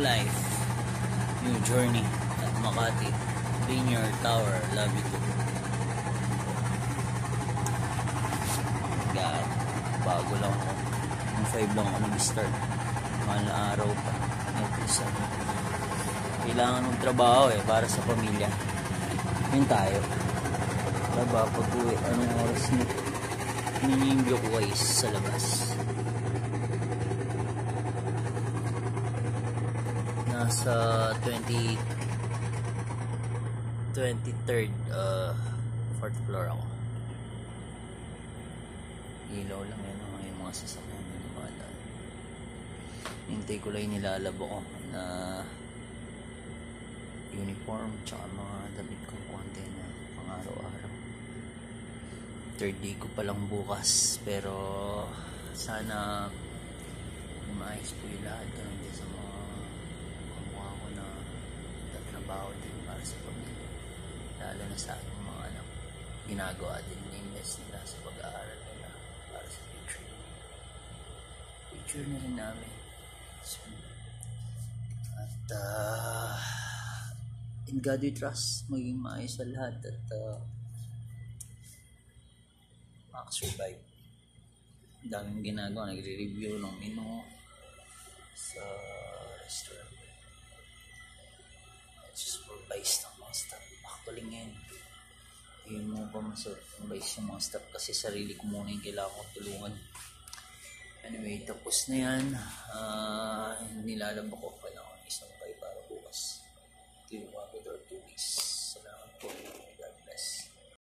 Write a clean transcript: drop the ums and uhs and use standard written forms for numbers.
life, new journey at Makati, Linear Tower, love you too. God, bago lang ako. Yung 5 lang ako nag-start. Mahal na araw pa. Kailangan ng trabaho para sa pamilya. Yun tayo. Diba, pag-uwi, anong oras na minimblyo ko guys sa labas. Nasa 23rd 4th floor ako. Ilaw lang yan yung mga sasakyan na dumadaan. Hintay ko lang nilalabo ko na uniform tsaka mga damit kong konti na pang araw-araw. 3rd day ko palang bukas, pero sana maayos po yung lahat ganun din sa mga kamukha ko na tatrabaho din para sa pamilya, lalo na sa aking mga anak. Ginagawa din invest nila sa pag-aaral nila para sa future na rin namin. So, at in God we trust, maging maayos sa lahat at makasurvive. Daming ginagawa, nagre-review ng menu sa restaurant. Supervise ng mga staff. Actually ngayon, hindi mo pa ma-supervise yung mga staff kasi sarili ko muna yung kailangan kong tulungan. Anyway, tapos na yan. Nilalaba ko, kailangan isang pay para bukas. Ito yung 1 or 2 weeks. Salamat po.